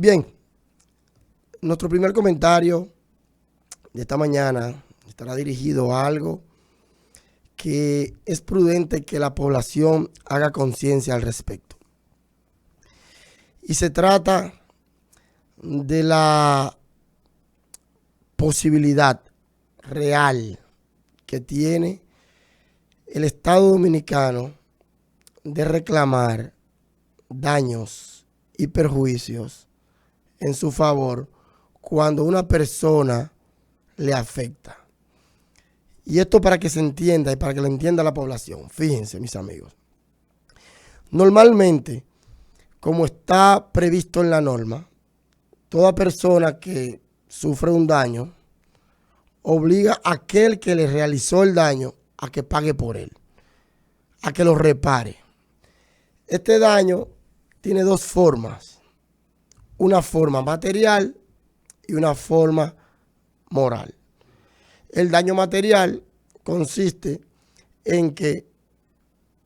Bien, nuestro primer comentario de esta mañana estará dirigido a algo que es prudente que la población haga conciencia al respecto. Y se trata de la posibilidad real que tiene el Estado Dominicano de reclamar daños y perjuicios en su favor cuando una persona le afecta. Y esto para que se entienda y para que lo entienda la población. Fíjense, mis amigos. Normalmente, como está previsto en la norma, toda persona que sufre un daño obliga a aquel que le realizó el daño a que pague por él, a que lo repare. Este daño tiene dos formas, una forma material y una forma moral. El daño material consiste en que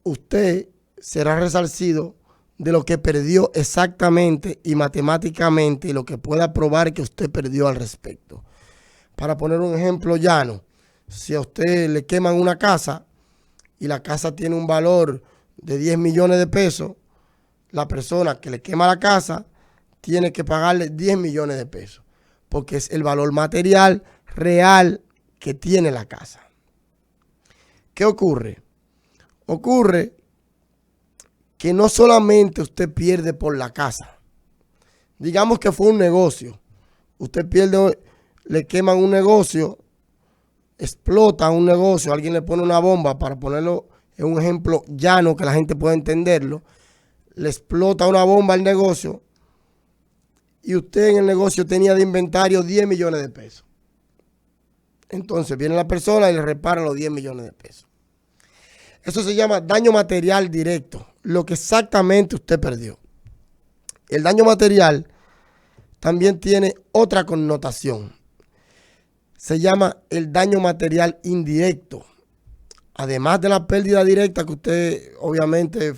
usted será resarcido de lo que perdió exactamente y matemáticamente y lo que pueda probar que usted perdió al respecto. Para poner un ejemplo llano, si a usted le queman una casa y la casa tiene un valor de 10 millones de pesos, la persona que le quema la casa tiene que pagarle 10 millones de pesos, porque es el valor material real que tiene la casa. ¿Qué ocurre? Ocurre que no solamente usted pierde por la casa. Digamos que fue un negocio. Usted pierde, le queman un negocio, explota un negocio, alguien le pone una bomba, para ponerlo en un ejemplo llano que la gente pueda entenderlo, le explota una bomba al negocio y usted en el negocio tenía de inventario 10 millones de pesos. Entonces viene la persona y le repara los 10 millones de pesos. Eso se llama daño material directo, lo que exactamente usted perdió. El daño material también tiene otra connotación. Se llama el daño material indirecto. Además de la pérdida directa que usted, obviamente,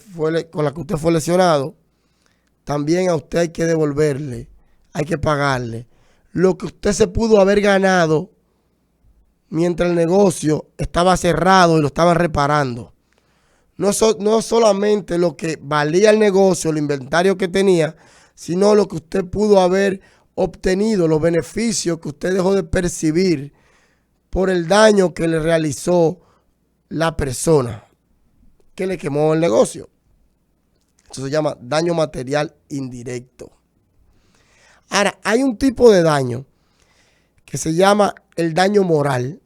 con la que usted fue lesionado, también a usted hay que devolverle, hay que pagarle lo que usted se pudo haber ganado mientras el negocio estaba cerrado y lo estaban reparando. No solamente lo que valía el negocio, el inventario que tenía, sino lo que usted pudo haber obtenido, los beneficios que usted dejó de percibir por el daño que le realizó la persona que le quemó el negocio. Eso se llama daño material indirecto. Ahora, hay un tipo de daño que se llama el daño moral,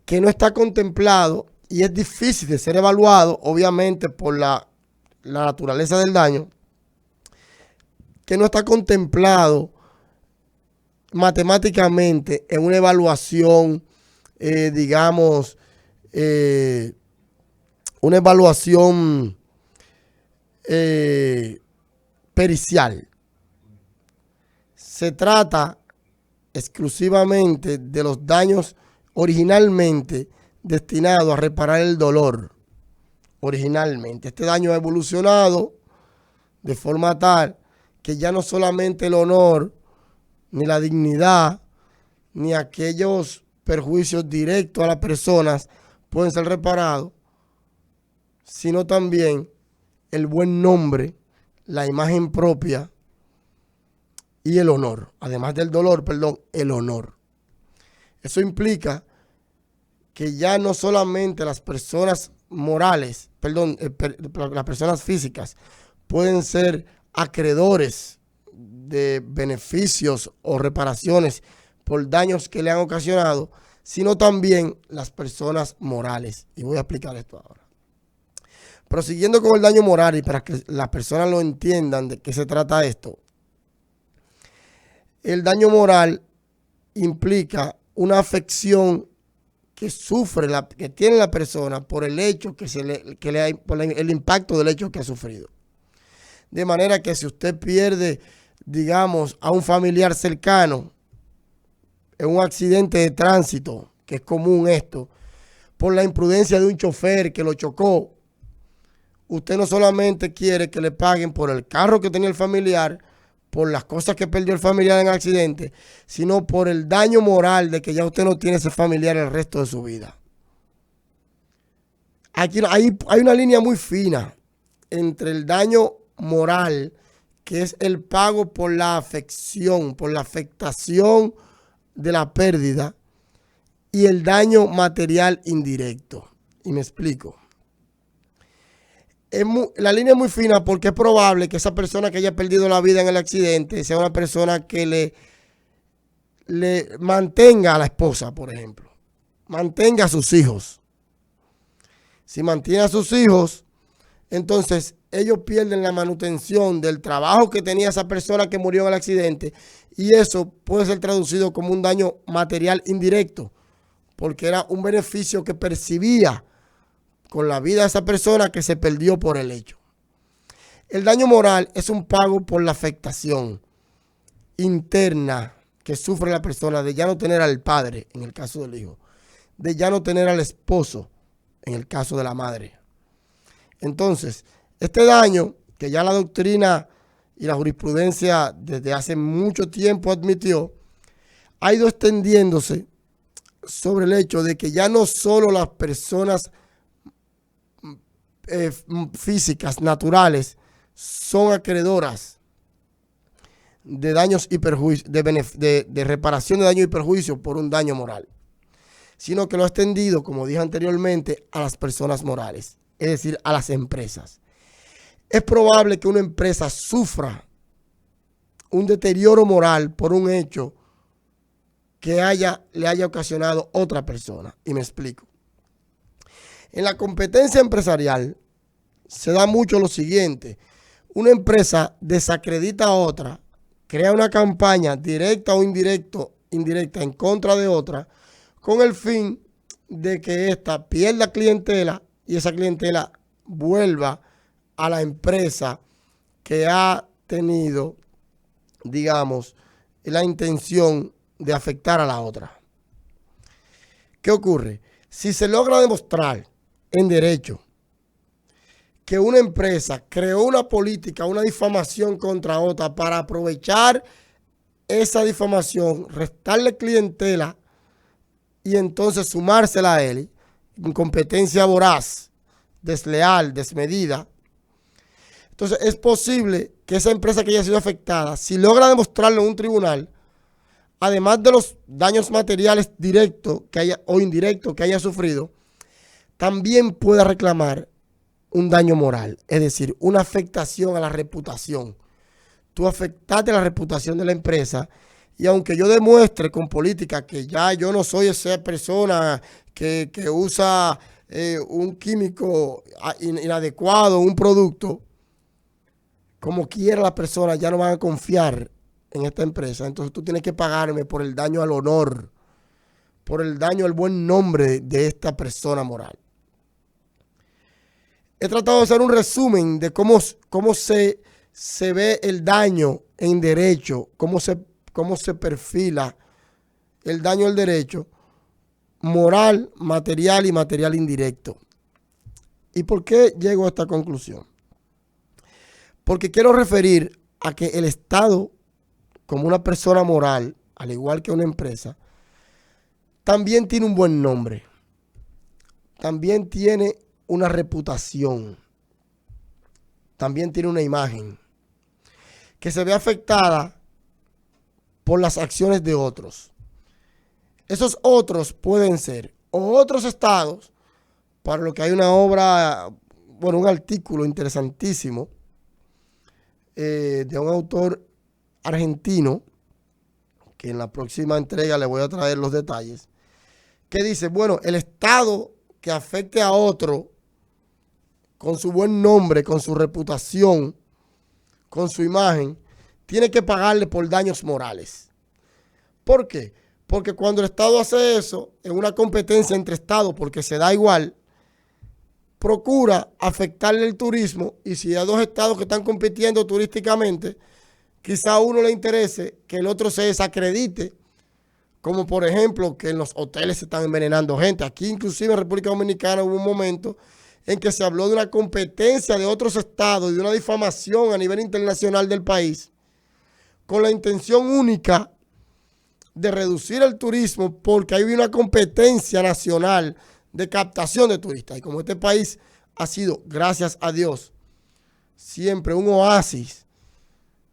que no está contemplado y es difícil de ser evaluado, obviamente, por la naturaleza del daño, que no está contemplado matemáticamente en una evaluación, digamos, una evaluación pericial. Se trata exclusivamente de los daños originalmente destinados a reparar el dolor. Originalmente. Este daño ha evolucionado de forma tal que ya no solamente el honor, ni la dignidad, ni aquellos perjuicios directos a las personas pueden ser reparados, sino también el buen nombre, la imagen propia y el honor. Además del dolor, el honor. Eso implica que ya no solamente las personas morales, las personas físicas pueden ser acreedores de beneficios o reparaciones por daños que le han ocasionado, sino también las personas morales. Y voy a explicar esto ahora. Prosiguiendo con el daño moral y para que las personas lo entiendan de qué se trata esto. El daño moral implica una afección que sufre, que tiene la persona por el hecho por el impacto del hecho que ha sufrido. De manera que si usted pierde, digamos, a un familiar cercano en un accidente de tránsito, que es común esto, por la imprudencia de un chofer que lo chocó, usted no solamente quiere que le paguen por el carro que tenía el familiar, por las cosas que perdió el familiar en el accidente, sino por el daño moral de que ya usted no tiene ese familiar el resto de su vida. Aquí hay una línea muy fina entre el daño moral, que es el pago por la afección, por la afectación de la pérdida, y el daño material indirecto. Y me explico. La línea es muy fina porque es probable que esa persona que haya perdido la vida en el accidente sea una persona que le mantenga a la esposa, por ejemplo. Mantenga a sus hijos. Si mantiene a sus hijos, entonces ellos pierden la manutención del trabajo que tenía esa persona que murió en el accidente, y eso puede ser traducido como un daño material indirecto, porque era un beneficio que percibía con la vida de esa persona que se perdió por el hecho. El daño moral es un pago por la afectación interna que sufre la persona de ya no tener al padre, en el caso del hijo, de ya no tener al esposo, en el caso de la madre. Entonces, este daño que ya la doctrina y la jurisprudencia desde hace mucho tiempo admitió, ha ido extendiéndose sobre el hecho de que ya no solo las personas físicas, naturales, son acreedoras de daños y perjuicios, de reparación de daño y perjuicio por un daño moral, sino que lo ha extendido, como dije anteriormente, a las personas morales, es decir, a las empresas. Es probable que una empresa sufra un deterioro moral por un hecho que le haya ocasionado otra persona. Y me explico. En la competencia empresarial se da mucho lo siguiente. Una empresa desacredita a otra, crea una campaña directa o indirecta en contra de otra, con el fin de que ésta pierda clientela y esa clientela vuelva a la empresa que ha tenido, digamos, la intención de afectar a la otra. ¿Qué ocurre? Si se logra demostrar en derecho que una empresa creó una política, una difamación contra otra para aprovechar esa difamación, restarle clientela y entonces sumársela a él, en competencia voraz, desleal, desmedida, entonces es posible que esa empresa que haya sido afectada, si logra demostrarlo en un tribunal, además de los daños materiales directos o indirectos que haya sufrido, también pueda reclamar un daño moral, es decir, una afectación a la reputación. Tú afectaste la reputación de la empresa, y aunque yo demuestre con política que ya yo no soy esa persona que usa un químico inadecuado, un producto, como quiera la persona ya no van a confiar en esta empresa. Entonces tú tienes que pagarme por el daño al honor, por el daño al buen nombre de esta persona moral. He tratado de hacer un resumen de cómo se ve el daño en derecho, cómo se perfila el daño al derecho, moral, material y material indirecto. ¿Y por qué llego a esta conclusión? Porque quiero referir a que el Estado, como una persona moral, al igual que una empresa, también tiene un buen nombre. También tiene una reputación. También tiene una imagen que se ve afectada por las acciones de otros. Esos otros pueden ser o otros estados, para lo que hay una obra, bueno, un artículo interesantísimo de un autor argentino, que en la próxima entrega le voy a traer los detalles, que dice, bueno, el estado que afecte a otro con su buen nombre, con su reputación, con su imagen, tiene que pagarle por daños morales. ¿Por qué? Porque cuando el Estado hace eso, en una competencia entre Estados, porque se da igual, procura afectarle el turismo, y si hay dos estados que están compitiendo turísticamente, quizá a uno le interese que el otro se desacredite, como por ejemplo que en los hoteles se están envenenando gente. Aquí inclusive en República Dominicana hubo un momento en que se habló de una competencia de otros estados y de una difamación a nivel internacional del país, con la intención única de reducir el turismo, porque hay una competencia nacional de captación de turistas. Y como este país ha sido, gracias a Dios, siempre un oasis,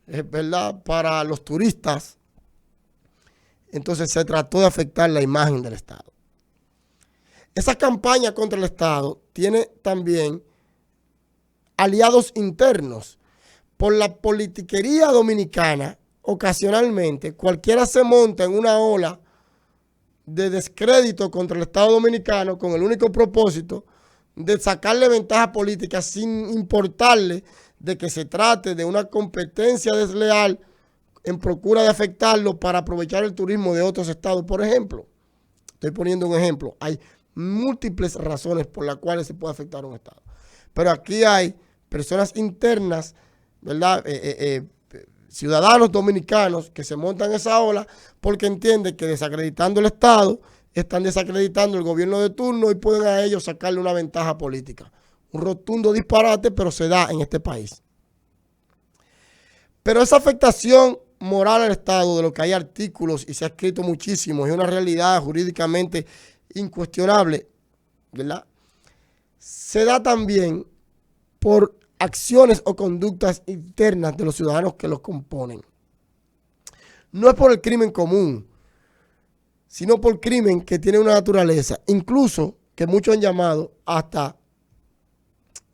es verdad, para los turistas, entonces se trató de afectar la imagen del Estado. Esa campaña contra el Estado tiene también aliados internos. Por la politiquería dominicana, ocasionalmente, cualquiera se monta en una ola de descrédito contra el Estado dominicano con el único propósito de sacarle ventaja política sin importarle de que se trate de una competencia desleal en procura de afectarlo para aprovechar el turismo de otros estados. Por ejemplo, estoy poniendo un ejemplo, hay múltiples razones por las cuales se puede afectar a un estado. Pero aquí hay personas internas, ¿verdad? Ciudadanos dominicanos que se montan esa ola porque entienden que desacreditando el Estado están desacreditando el gobierno de turno y pueden a ellos sacarle una ventaja política. Un rotundo disparate, pero se da en este país. Pero esa afectación moral al Estado, de lo que hay artículos y se ha escrito muchísimo, es una realidad jurídicamente incuestionable, ¿verdad? Se da también por acciones o conductas internas de los ciudadanos que los componen. No es por el crimen común, sino por crimen que tiene una naturaleza, incluso que muchos han llamado hasta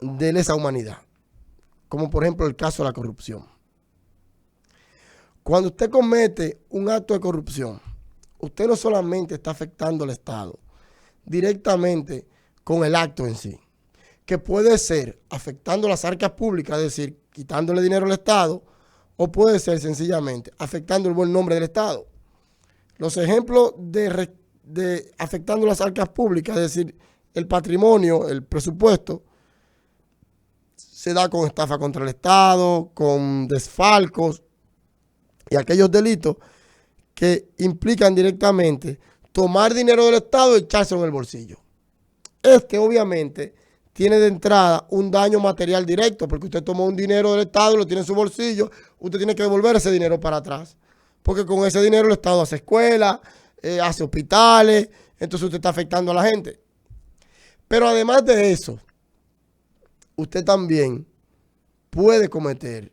de lesa humanidad, como por ejemplo el caso de la corrupción. Cuando usted comete un acto de corrupción, usted no solamente está afectando al Estado directamente con el acto en sí, que puede ser afectando las arcas públicas, es decir, quitándole dinero al Estado, o puede ser sencillamente afectando el buen nombre del Estado. Los ejemplos de afectando las arcas públicas, es decir, el patrimonio, el presupuesto, se da con estafa contra el Estado, con desfalcos y aquellos delitos que implican directamente tomar dinero del Estado y echárselo en el bolsillo. Obviamente, tiene de entrada un daño material directo, porque usted tomó un dinero del Estado y lo tiene en su bolsillo, usted tiene que devolver ese dinero para atrás, porque con ese dinero el Estado hace escuelas, hace hospitales, entonces usted está afectando a la gente. Pero además de eso, usted también puede cometer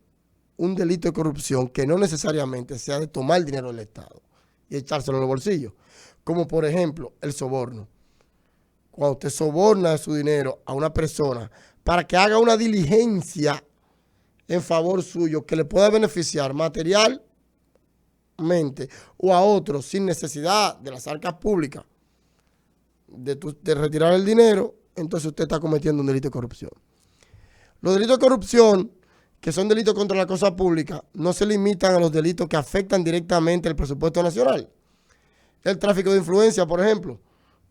un delito de corrupción que no necesariamente sea de tomar dinero del Estado y echárselo en los bolsillos, como por ejemplo el soborno. Cuando usted soborna su dinero a una persona para que haga una diligencia en favor suyo que le pueda beneficiar materialmente o a otros sin necesidad de las arcas públicas de retirar el dinero, entonces usted está cometiendo un delito de corrupción. Los delitos de corrupción, que son delitos contra la cosa pública, no se limitan a los delitos que afectan directamente el presupuesto nacional. El tráfico de influencia, por ejemplo.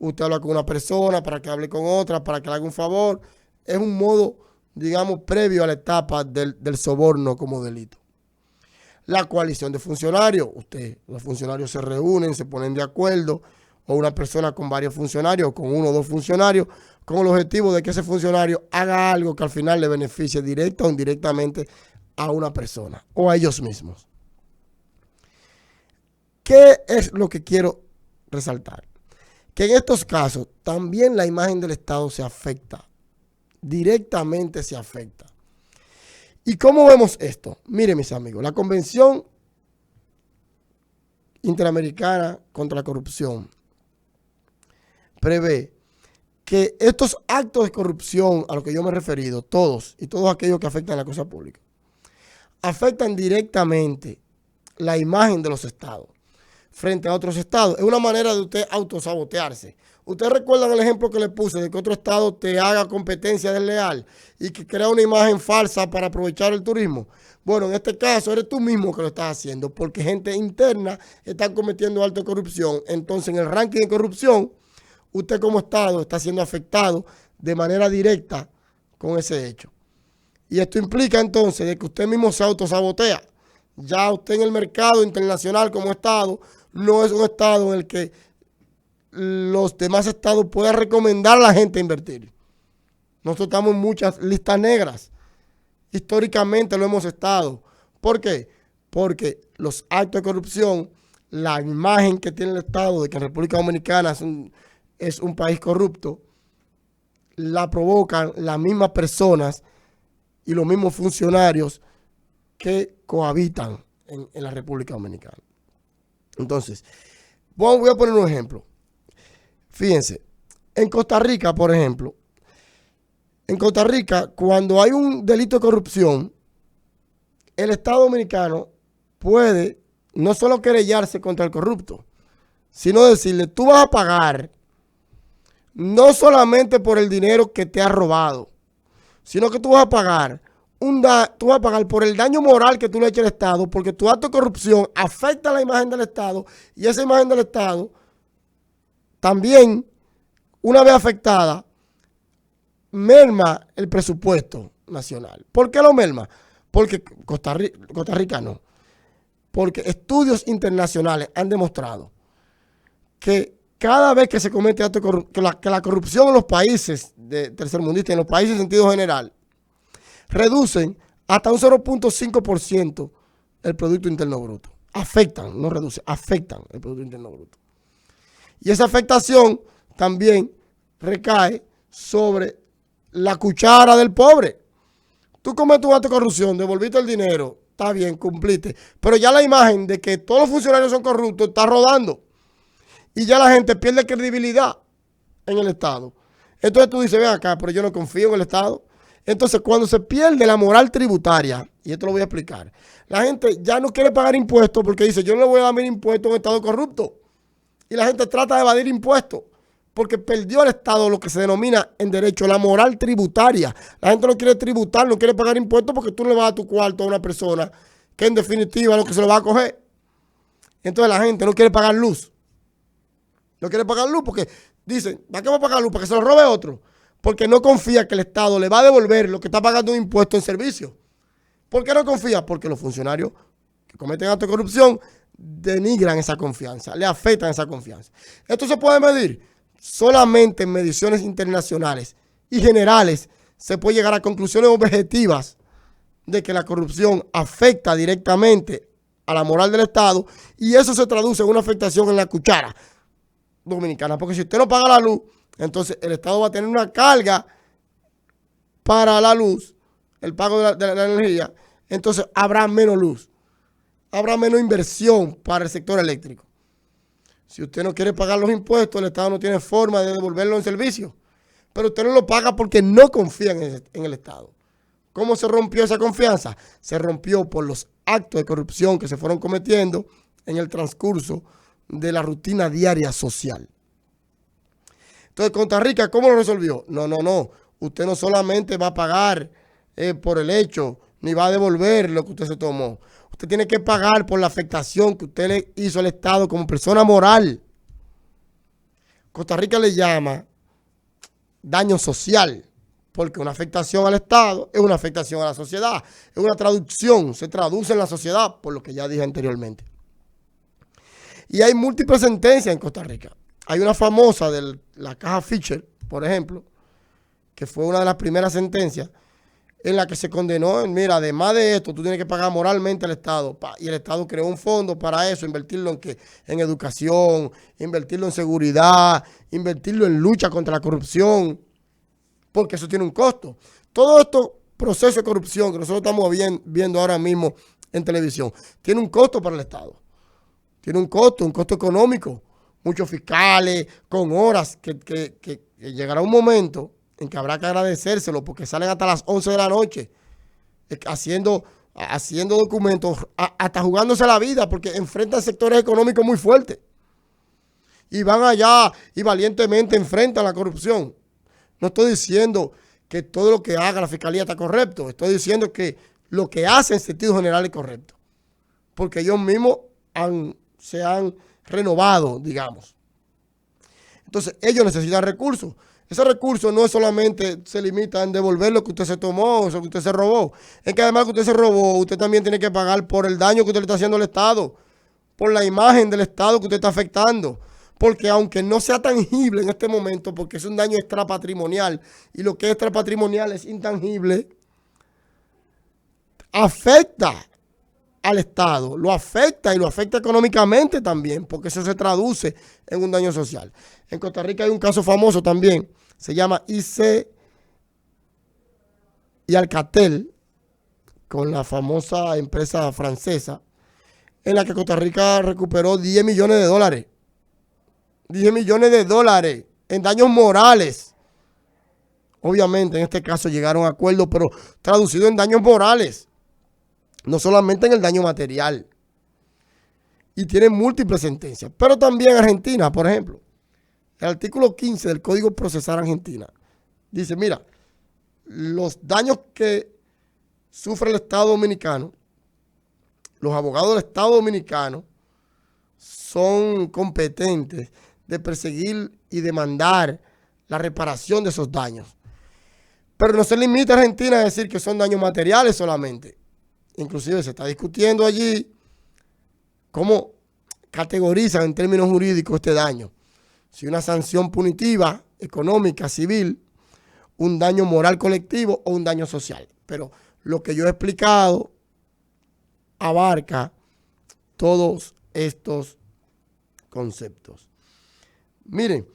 Usted habla con una persona para que hable con otra, para que le haga un favor. Es un modo, digamos, previo a la etapa del soborno como delito. La coalición de funcionarios. Los funcionarios se reúnen, se ponen de acuerdo, o una persona con varios funcionarios, o con uno o dos funcionarios, con el objetivo de que ese funcionario haga algo que al final le beneficie directa o indirectamente a una persona o a ellos mismos. ¿Qué es lo que quiero resaltar? Que en estos casos también la imagen del Estado se afecta, directamente se afecta. ¿Y cómo vemos esto? Miren, mis amigos, la Convención Interamericana contra la Corrupción prevé que estos actos de corrupción a los que yo me he referido, todos y todos aquellos que afectan a la cosa pública, afectan directamente la imagen de los estados frente a otros estados. Es una manera de usted autosabotearse. Ustedes recuerdan el ejemplo que le puse de que otro estado te haga competencia desleal y que crea una imagen falsa para aprovechar el turismo. Bueno, en este caso eres tú mismo que lo estás haciendo porque gente interna está cometiendo alta corrupción. Entonces, en el ranking de corrupción, usted como estado está siendo afectado de manera directa con ese hecho. Y esto implica entonces de que usted mismo se autosabotea. Ya usted en el mercado internacional como estado no es un estado en el que los demás estados puedan recomendar a la gente invertir. Nosotros estamos en muchas listas negras. Históricamente lo hemos estado. ¿Por qué? porque los actos de corrupción, la imagen que tiene el Estado de que en República Dominicana es un país corrupto, la provocan las mismas personas y los mismos funcionarios que cohabitan en la República Dominicana. Entonces, voy a poner un ejemplo. Fíjense, en Costa Rica, por ejemplo, en Costa Rica, cuando hay un delito de corrupción, el Estado dominicano puede no solo querellarse contra el corrupto, sino decirle, tú vas a pagar no solamente por el dinero que te has robado, sino que tú vas a pagar por el daño moral que tú le has hecho al Estado, porque tu acto de corrupción afecta la imagen del Estado y esa imagen del Estado también, una vez afectada, merma el presupuesto nacional. ¿Por qué lo merma? Porque Costa Rica no. Porque estudios internacionales han demostrado que cada vez que se comete acto de corrupción, que la corrupción en los países tercermundistas, en los países en sentido general, reducen hasta un 0.5% el Producto Interno Bruto. Afectan, no reducen, afectan el Producto Interno Bruto. Y esa afectación también recae sobre la cuchara del pobre. Tú cometes un acto de corrupción, devolviste el dinero, está bien, cumpliste. Pero ya la imagen de que todos los funcionarios son corruptos está rodando. Y ya la gente pierde credibilidad en el Estado. Entonces tú dices, ven acá, pero yo no confío en el Estado. Entonces cuando se pierde la moral tributaria, y esto lo voy a explicar, la gente ya no quiere pagar impuestos porque dice, yo no le voy a dar mis impuestos a un Estado corrupto. Y la gente trata de evadir impuestos porque perdió el Estado lo que se denomina en derecho la moral tributaria. La gente no quiere tributar, no quiere pagar impuestos porque tú no le vas a dar tu cuarto a una persona que en definitiva lo que se lo va a coger. Entonces la gente no quiere pagar luz. No quiere pagar luz porque dicen, ¿para qué va a pagar luz? Para que se lo robe otro. Porque no confía que el Estado le va a devolver lo que está pagando un impuesto en servicio. ¿Por qué no confía? Porque los funcionarios que cometen actos de corrupción denigran esa confianza, le afectan esa confianza. Esto se puede medir solamente en mediciones internacionales y generales. Se puede llegar a conclusiones objetivas de que la corrupción afecta directamente a la moral del Estado y eso se traduce en una afectación en la cuchara dominicana. Porque si usted no paga la luz, entonces el Estado va a tener una carga para la luz, el pago de la energía, entonces habrá menos luz. Habrá menos inversión para el sector eléctrico. Si usted no quiere pagar los impuestos, el Estado no tiene forma de devolverlo en servicio. Pero usted no lo paga porque no confía en el Estado. ¿Cómo se rompió esa confianza? Se rompió por los actos de corrupción que se fueron cometiendo en el transcurso de la rutina diaria social. Entonces, Costa Rica, ¿cómo lo resolvió? No. Usted no solamente va a pagar por el hecho, ni va a devolver lo que usted se tomó. Usted tiene que pagar por la afectación que usted le hizo al Estado como persona moral. Costa Rica le llama daño social, porque una afectación al Estado es una afectación a la sociedad. Es una traducción, se traduce en la sociedad, por lo que ya dije anteriormente. Y hay múltiples sentencias en Costa Rica. Hay una famosa de la caja Fisher, por ejemplo, que fue una de las primeras sentencias, en la que se condenó, mira, además de esto, tú tienes que pagar moralmente al Estado. Y el Estado creó un fondo para eso, invertirlo en educación, invertirlo en seguridad, invertirlo en lucha contra la corrupción, porque eso tiene un costo. Todo estos procesos de corrupción que nosotros estamos viendo ahora mismo en televisión, tiene un costo para el Estado. Tiene un costo económico. Muchos fiscales, con horas, que llegará un momento en que habrá que agradecérselo porque salen hasta las 11 de la noche haciendo documentos, hasta jugándose la vida porque enfrentan sectores económicos muy fuertes. Y van allá y valientemente enfrentan la corrupción. No estoy diciendo que todo lo que haga la fiscalía está correcto. Estoy diciendo que lo que hace en sentido general es correcto. Porque ellos mismos se han renovado, digamos. Entonces, ellos necesitan recursos. Ese recurso no es solamente se limita en devolver lo que usted se tomó, eso que usted se robó. Es que además que usted se robó, usted también tiene que pagar por el daño que usted le está haciendo al Estado, por la imagen del Estado que usted está afectando. Porque aunque no sea tangible en este momento, porque es un daño extrapatrimonial, y lo que es extrapatrimonial es intangible, afecta al Estado, lo afecta y lo afecta económicamente también, porque eso se traduce en un daño social. En Costa Rica hay un caso famoso también, se llama IC y Alcatel, con la famosa empresa francesa, en la que Costa Rica recuperó 10 millones de dólares. 10 millones de dólares en daños morales. Obviamente, en este caso llegaron a acuerdos, pero traducido en daños morales. No solamente en el daño material. Y tienen múltiples sentencias. Pero también Argentina, por ejemplo. El artículo 15 del Código Procesal Argentina dice, mira, los daños que sufre el Estado Dominicano, los abogados del Estado Dominicano son competentes de perseguir y demandar la reparación de esos daños. Pero no se limita a Argentina a decir que son daños materiales solamente. Inclusive se está discutiendo allí cómo categorizan en términos jurídicos este daño. Si una sanción punitiva, económica, civil, un daño moral colectivo o un daño social. Pero lo que yo he explicado abarca todos estos conceptos. Miren,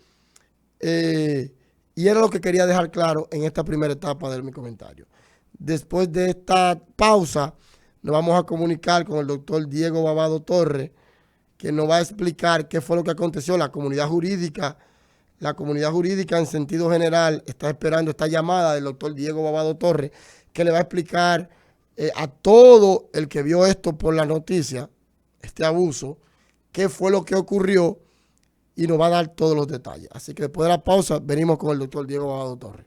y era lo que quería dejar claro en esta primera etapa de mi comentario. Después de esta pausa, nos vamos a comunicar con el doctor Diego Babado Torres, que nos va a explicar qué fue lo que aconteció. La comunidad jurídica en sentido general está esperando esta llamada del doctor Diego Babado Torres, que le va a explicar a todo el que vio esto por la noticia, este abuso, qué fue lo que ocurrió y nos va a dar todos los detalles. Así que después de la pausa venimos con el doctor Diego Babado Torres.